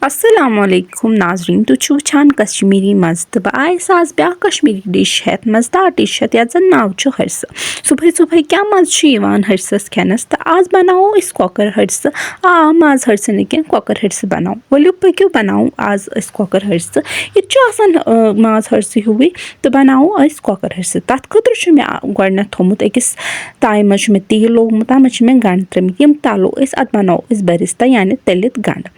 अस्सलाम वालेकुम नाजरीन तो वुचान कश्मीरी मज़ तो बह आयस आज ब्या कश्मीरी डिश हेत मज़ेदार डिश हेत यथ जन नाव हरस सुबह सुबह क्या मज़ हरसस खेनस तो आज बनाओ इस कोकर हरस माज हरस न कह कोकर हरस बनाओ वलियो पक्यो बनाओ आज इस कोकर हरस ये माज हरस हुई तो बनाओ इस कोकर हरस तथ खुद मे गोडन थोमुत अकिस ताय मज मे तेल लोगमुत तथ मज मे गंड त्रमित यम तलो अत बनाओ बरिस्ता यानी तलित गंड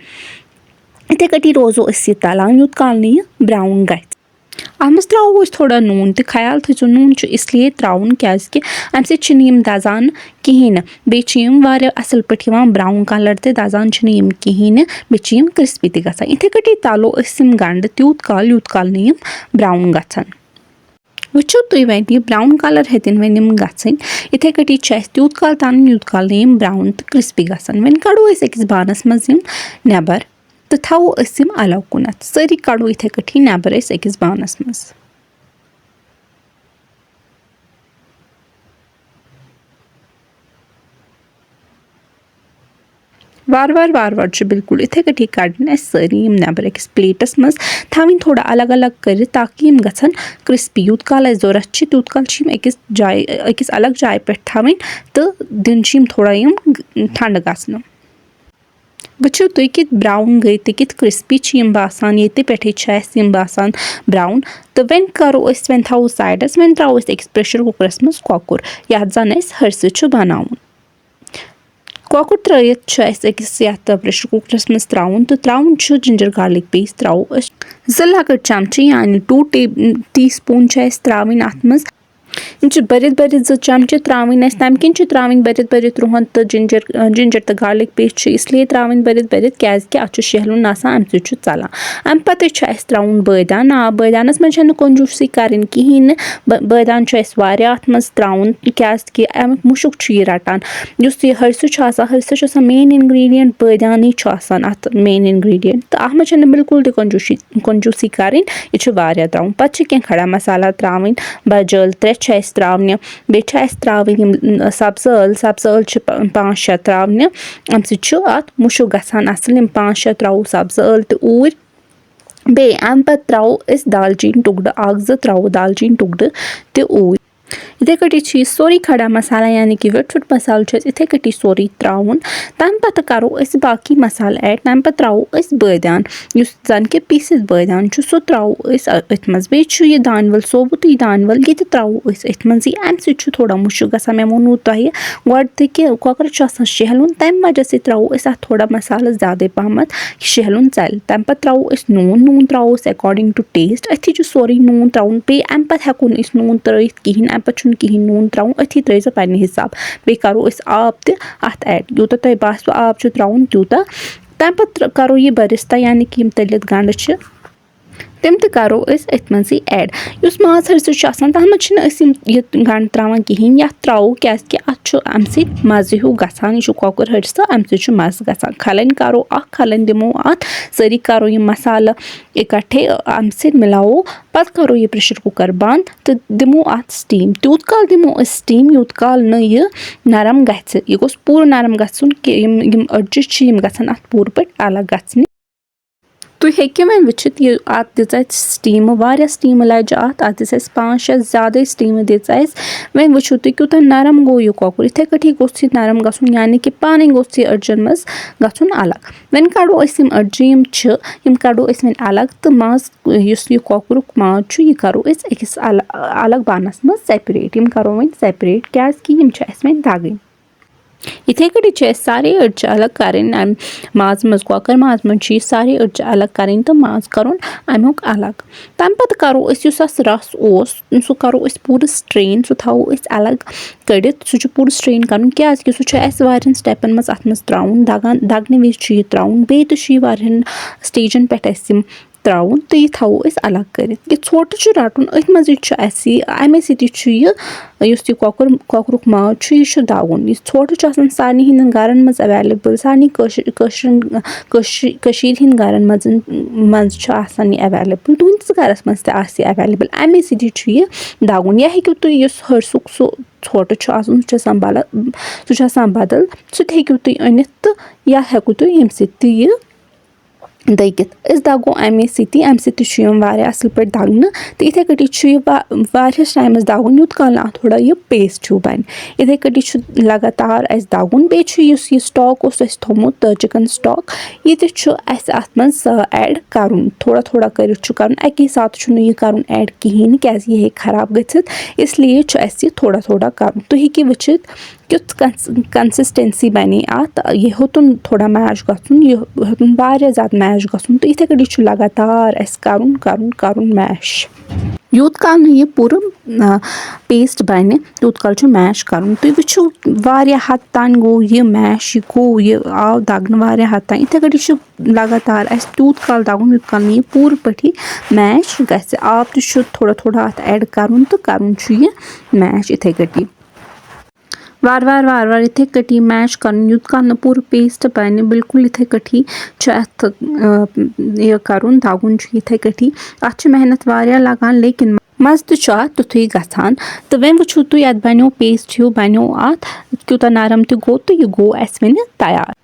इथे कटी रोजो यह तलान यूत काल ब्राउन गि अत मज त्रो थोड़ा नून तो ख्याल थो नून इसलिए त्राउन क्या अम सम दजान कहें बे असल पे ब्राउन कलर तो दजान कहें बे क्रिस्पी तक इथे कटी तलो गंड तूत काल ब्राउन गन वो तुम वन यह ब्राउन कलर हेतन वन गन इथे कटी तूत काल तन यूत काल ब्राउन तो क्रिस्पी गन वन कड़ो अकिस बानस मज नबर तो थो अलग कुनत सारी कड़ो इथे कटी नबर अकिस बानस मज वार वार बिल्कुल इथे कटी कड़न सारी नबर अकिस प्लेटस मज थवन थोड़ा अलग अलग कर ताकि गन क्रिस्पी यूत काल जरूरत तूत काल अकिस अलग जाय पे थवन तो दिन थोड़ा ठंड गसन वो तुम कि ब्राउन गई तो कि क्रिस्पी बासान ये पे बासान ब्राउन तो वन करो वन थो साइडस वन त्रो अकिस प्रेशर कुकरस मज कोकुर यथ जन हरस बनावन कोकुर त्रयित अकिस प्रेशर कुकरस मज त्राउन तो त्राउन जिंजर गार्लिक पेस्ट त्रो जो लकट चमचे यानी 2 टी स्पून त्रावन अत मज भरित जो चमचे त्रावन तम किन त्रावन भरित रुहन तो जिंजर तो गार्लिक पेस्ट इसलिए त्रावन भरित क्या अत शहलुन अम सलान अम पत त्राउन बदान बदानस मज कंजूसी करें कहें बदान अत मज त्राउन क्या अमुक मुशुक यह रटान यह हरस मेन इनग्रीडियंट बदान अत मेन इनग्रीडियंट तो अत मज बिल्कुल कंजूसी करें यह त्राउन पे क्या खड़ा मसाला त्रावन बजल 3 त्रावन बे त्रावन सब्ज ٲल 5-6 त्रावन अम सत मुशुक गसान असल 5-6 त्रो सब्ज ٲल तो ऊर बे अम पे त्रो दालचीन टुकड़ 1-2 त्रो दालचीन टुकड़ तो ऊर इथे कटी सोरी खड़ा मसाला यानी कि वट मसाला इथे कटी सोरी त्राउन तम पे करो बाकी मसाला ऐड तम पे त्रो बदान जन कि पीसित बदान सो त्रो अथ मज बे यह दानवल सोबुत दानवल ये त्रो अथ मज अम थोड़ा मुशुक गसान मे वोनो तुह गोड कि कॉकर शहलुन तम वजह से त्रो अत थोड़ा मसाला ज्यादा पहम शहलुन चल तम पे त्रो नून त्रो अकॉर्डिंग टू टेस्ट अथी सोरी नून त्राउन पे अम पे हेको नून त्रित कहें अम पे कहें नून त्राउन अथी त्रैज पे हिसाब बे करो आब तथ ऐड यूत तुम बासो आब त्राउन तूता तम पे करो यह बरिस्ता यानी कि तलित गंड तम तो करो अथ मज ऐड उस माज हरस तथ मज यह गंड त्रावान कहें यथ त्रो क्या अत अम मज़े हूँ गसान यह कोकुर हरस अम मज़ गसान खलन करो खलन दिमो अत सारी करो यह मसाला इकट्ठे अम मिलाओ पत करो यह प्रेशर कुकर बंद तो दिमो अत स्टीम तूत काल दिमो स्टीम यूत काल न नरम गि यह गोस पूर नरम गन कि अड़ज गसान अत पूर पे अलग गि तुम हेक्यो वन वुचित यह अत दिज स्टीम वारिया स्टीम लज अत 5-6 ज्यादा स्टीम दिज वन वुचो तुम कूत नरम गो यह कोकुर इथे कटी गोस नरम गन यानी कि पानी गोस अड़जन मज गन अलग वन कड़ो अड़ज यम कड़ो वन अलग तो माज यह कोकुर माज यह करो अकिस अलग बानस मज सेपरेट यम करो वन सेपरेट क्या वन दगन इथे कटी सारे अड़ज अलग करें माज मज कोकर माज मज सारे अड़ज अलग करें तो माज करो अमुक अलग तम पे करो रस सो करो पूरा स्ट्रेन सो थो अलग कड़ित सो पूरा स्ट्रेन कर क्या सो वारियन स्टेपन मज अत मज त्राउन दगने विज यह त्राउन बे तो वारियन स्टेजन पे त्राउन तो यह थो अलग कर ोट रटुन अथ मज अमे सह कोकुर माज यह दगुन यह ोट सारे हंदन गरन मज अवेलेबल सारे हंद गरन मज अवेलेबल तुहस गरस मज अवेलेबल अमे सह दगुन या हेक्यो तुम हरसुक सो ोट बदल सह हेक्यो तुम अनित तो या हेक्यो तुम यम सह دٔگِتھ أسۍ دَگو اَمے سۭتۍ چھُ یِوان واریاہ اَصٕل پٲٹھۍ دَگنہٕ تہٕ یِتھَے کٲٹھی چھُ یہِ واریاہَس ٹایمَس دَگُن یوٗت کال نہٕ اَتھ تھوڑا یہِ پیسٹ ہیوٗ بَنہِ یِتھَے کٲٹھی چھُ لگاتار اَسہِ دَگُن بیٚیہِ چھُ یُس یہِ سٹاک اوس اَسہِ تھوٚمُت چِکَن سٹاک یہِ تہِ چھُ اَسہِ اَتھ منٛز ایڈ کَرُن تھوڑا کٔرِتھ چھُ کَرُن اَکی ساتہٕ چھُنہٕ یہِ کَرُن ایڈ کِہیٖنۍ نہٕ کیٛازِ یہِ ہیٚکہِ خراب گٔژھِتھ اِسلیے چھُ اَسہِ یہِ تھوڑا کَرُن تُہۍ ہیٚکِو وٕچھِتھ کیُتھ کَنسِسٹٮ۪نسی بَنے اَتھ یہِ ہیوٚتُن تھوڑا میش گژھُن یہِ ہیوٚتُن واریاہ زیادٕ میش گژھُن تہٕ یِتھَے کٲٹھی چھُ لگاتار اَسہِ کَرُن میش یوٗت کال نہٕ یہِ پوٗرٕ پیسٹ بَنہِ تیوٗت کال چھُ میش کَرُن تُہۍ وٕچھِو واریاہ حد تانۍ گوٚو یہِ میش یہِ آو دَگنہٕ واریاہ حد تانۍ یِتھَے کٲٹھی چھُ لگاتار اَسہِ تیوٗت کال دَگُن یوٗت کال نہٕ یہِ پوٗرٕ پٲٹھی میش گژھِ آب تہِ چھُ تھوڑا اَتھ ایڈ کَرُن تہٕ کَرُن چھُ یہِ میش یِتھَے کٲٹھی وارٕ یِتھَے کٲٹھی میش کَرُن یوٗت کال نہٕ پوٗرٕ پیسٹ بَنہِ بِلکُل یِتھَے کٲٹھی چھُ اَتھ یہِ کَرُن دَگُن چھُ یِتھَے کٲٹھی اَتھ چھُ محنت واریاہ لَگان لیکِن مَزٕ تہِ چھُ اَتھ تیُتھُے گژھان تہٕ وۄنۍ وٕچھِو تُہۍ اَتھ بَنیو پیسٹ ہیوٗ بَنیو اَتھ کوٗتاہ نرم تہِ گوٚو تہٕ یہِ گوٚو اَسہِ وۄنۍ تیار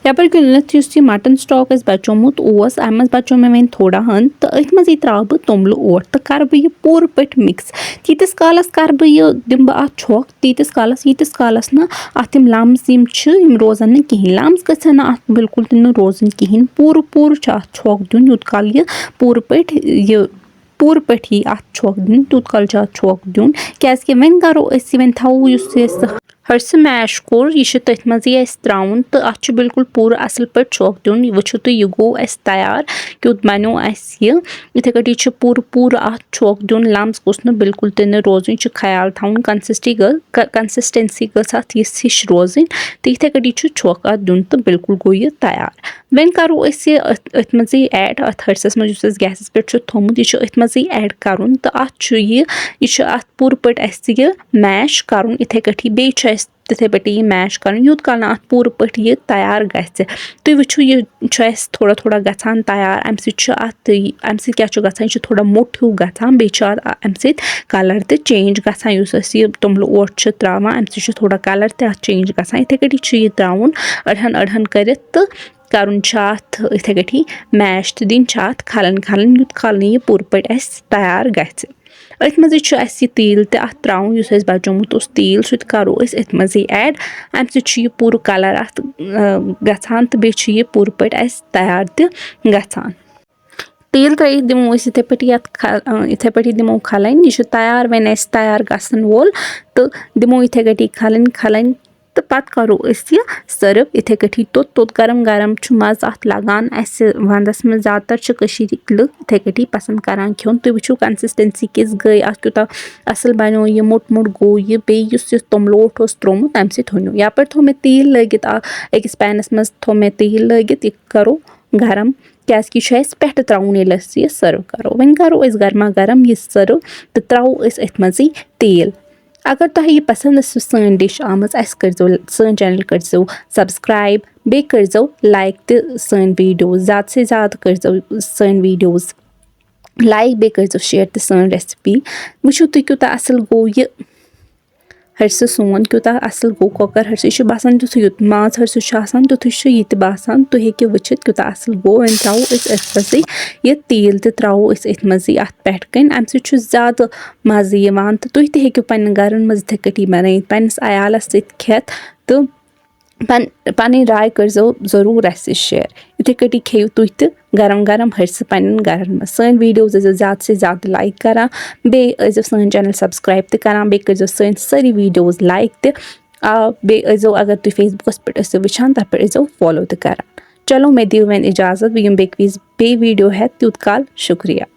یَپٲرۍ کِنٮ۪تھ یُس یہِ مَٹَن سٹاک اَسہِ بَچومُت اوس اَمہِ منٛز بَچو مےٚ وۄنۍ تھوڑا ہَن تہٕ أتھۍ منٛزٕے ترٛاوٕ بہٕ توٚملہٕ اوٹ تہٕ کَرٕ بہٕ یہِ پوٗرٕ پٲٹھۍ مِکٕس تیٖتِس کالَس کَرٕ بہٕ یہِ دِمہٕ بہٕ اَتھ چھۄکھ ییٖتِس کالَس نہٕ اَتھ یِم لَمٕز یِم چھِ یِم روزَن نہٕ کِہیٖنۍ لَمٕز گژھن نہٕ اَتھ بِلکُل تہِ نہٕ روزٕنۍ کِہیٖنۍ پوٗرٕ چھُ اَتھ چھۄکھ دیُن یوٗت کال یہِ پوٗرٕ پٲٹھۍ یی اَتھ چھۄکھ دِنہٕ تیوٗت کال چھُ اَتھ چھۄکھ دیُن کیٛازِکہِ وۄنۍ کَرو أسۍ وۄنۍ تھاوو یُس اَسہِ ہرسہٕ میش کوٚر یہِ چھُ تٔتھۍ منٛزٕے اَسہِ ترٛاوُن تہٕ اَتھ چھُ بِلکُل پوٗرٕ اَصٕل پٲٹھۍ چھۄکھ دیُن یہِ وٕچھِو تُہۍ یہِ گوٚو اَسہِ تیار کیُتھ بَنیو اَسہِ یہِ یِتھَے کٲٹھی چھُ پوٗرٕ اَتھ چھۄکھ دیُن لَمٕز گوٚژھ نہٕ بِلکُل تہِ نہٕ روزُن یہِ چھُ خیال تھاوُن کَنسِسٹٮ۪نسی گٔژھ اَتھ یِژھ ہِش روزٕنۍ تہٕ یِتھَے کٲٹھی چھُ چھۄکھ اَتھ دیُن تہٕ بِلکُل گوٚو یہِ تیار وۄنۍ کَرو أسۍ یہِ أتھۍ منٛزٕے ایڈ اَتھ ہرسَس منٛز یُس اَسہِ گیسَس پٮ۪ٹھ چھُ تھوٚمُت یہِ چھُ أتھۍ منٛزٕے ایڈ کَرُن تہٕ اَتھ چھُ یہِ چھُ اَتھ پوٗرٕ پٲٹھۍ اَسہِ یہِ میش کَرُن یِتھَے کٲٹھی بیٚیہِ چھُ اَسہِ تِتھَے پٲٹھی یہِ میش کَرُن یوٗت کال نہٕ اَتھ پوٗرٕ پٲٹھۍ یہِ تیار گژھِ تُہۍ وٕچھِو یہِ چھُ اَسہِ تھوڑا گژھان تیار اَمہِ سۭتۍ چھُ اَتھ اَمہِ سۭتۍ کیٛاہ چھُ گژھان یہِ چھُ تھوڑا موٚٹ ہیوٗ گژھان بیٚیہِ چھُ اَتھ اَمہِ سۭتۍ کَلَر تہِ چینٛج گژھان یُس أسۍ یہِ توٚملہٕ اوٹ چھِ ترٛاوان اَمہِ سۭتۍ چھُ تھوڑا کَلَر تہِ اَتھ چینٛج گژھان یِتھَے کٲٹھی چھُ یہِ ترٛاوُن أڑہَن کٔرِتھ تہٕ کَرُن چھُ اَتھ یِتھَے کٲٹھی میش تہٕ دِنۍ چھِ اَتھ کھَلَن یوٗت کال نہٕ یہِ پوٗرٕ پٲٹھۍ اَسہِ تیار گژھِ أتھۍ منٛزٕے چھُ اَسہِ یہِ تیٖل تہِ اَتھ ترٛاوُن یُس اَسہِ بَچومُت اوس تیٖل سُہ تہِ کَرو أسۍ أتھۍ منٛزٕے ایڈ اَمہِ سۭتۍ چھُ یہِ پوٗرٕ کَلَر اَتھ گژھان تہٕ بیٚیہِ چھُ یہِ پوٗرٕ پٲٹھۍ اَسہِ تیار تہِ گژھان تیٖل ترٛٲیِتھ دِمو أسۍ یِتھَے پٲٹھی دِمو کھَلٕنۍ یہِ چھُ تیار وۄنۍ اَسہِ تیار گژھن وول تہٕ دِمو یِتھَے کٲٹھی کھَلٕنۍ تہٕ پَتہٕ کَرو أسۍ یہِ سٔرٕو یِتھَے کٲٹھی توٚت گرم چھُ مَزٕ اَتھ لَگان اَسہِ وَنٛدَس منٛز زیادٕ تَر چھِ کٔشیٖرِکۍ لُکھ یِتھَے کٲٹھی پَسنٛد کَران کھیوٚن تُہۍ وٕچھِو کَنسِسٹٮ۪نسی کِژھ گٔے اَتھ کوٗتاہ اَصٕل بَنیو یہِ موٚٹ گوٚو یہِ بیٚیہِ یُس توٚملہٕ اوٹ اوس ترٛوومُت تَمہِ سۭتۍ تھوٚونیو یَپٲرۍ تھوٚو مےٚ تیٖل لٲگِتھ أکِس پینَس منٛز تھوٚو مےٚ تیٖل لٲگِتھ یہِ کَرو گرم کیٛازِکہِ یہِ چھُ اَسہِ پٮ۪ٹھٕ ترٛاوُن ییٚلہِ أسۍ یہِ سٔرٕو کَرو وۄنۍ کَرو أسۍ گرما گرم یہِ سٔرٕو تہٕ ترٛاوو أسۍ أتھۍ منٛزٕے تیٖل اگر تۄہہِ یہِ پَسنٛد ٲسِو سٲنۍ ڈِش آمٕژ اَسہِ کٔرۍزیو سٲنۍ چَنَل کٔرۍزیو سَبسکرایب بیٚیہِ کٔرۍزیو لایک تہِ سٲنۍ ویٖڈیوز زیادٕ سے زیادٕ کٔرۍزیو سٲنۍ ویٖڈیوز لایک بیٚیہِ کٔرۍزیو شِیَر تہِ سٲنۍ رٮ۪سِپی وٕچھِو تُہۍ کوٗتاہ اَصٕل گوٚو یہِ ہرسہٕ سون کوٗتاہ اَصٕل گوٚو کۄکَر ہرسہٕ یہِ چھُ باسان تیُتھُے یُتھ ماز ہرسہٕ چھُ آسان تیُتھُے چھُ یہِ تہِ باسان تُہۍ ہیٚکِو وٕچھِتھ کوٗتاہ اَصٕل گوٚو وۄنۍ ترٛاوو أسۍ أتھۍ منٛزٕے یہِ تیٖل تہِ ترٛاوو أسۍ أتھۍ منٛزٕے اَتھ پٮ۪ٹھٕ کَنۍ اَمہِ سۭتۍ چھُ زیادٕ مَزٕ یِوان تہٕ تُہۍ تہِ ہیٚکِو پنٛنٮ۪ن گَرَن منٛز یِتھَے کٲٹھی بَنٲیِتھ پنٛنِس عیالَس سۭتۍ کھٮ۪تھ تہٕ پَنٕنۍ راے کٔرۍزیو ضٔروٗر اَسہِ شِیَر یِتھَے کٲٹھی کھیٚیِو تُہۍ تہِ گرم ہرسہٕ پنٛنٮ۪ن گَرَن منٛز سٲنۍ ویٖڈیوز ٲسۍزیو زیادٕ سے زیادٕ لایک کَران بیٚیہِ ٲسۍزیو سٲنۍ چَنَل سَبسکرایب تہِ کَران بیٚیہِ کٔرۍزیو سٲنۍ سٲری ویٖڈیوز لایک تہِ بیٚیہِ ٲسۍزیو اگر تُہۍ فیس بُکَس پٮ۪ٹھ ٲسِو وٕچھان تَتھ پٮ۪ٹھ ٲسۍزیو فالو تہِ کَران چلو مےٚ دِیِو وۄنۍ اِجازت بہٕ یِمہٕ بیٚیہِ ویٖڈیو ہٮ۪تھ تیوٗت کال شُکریہ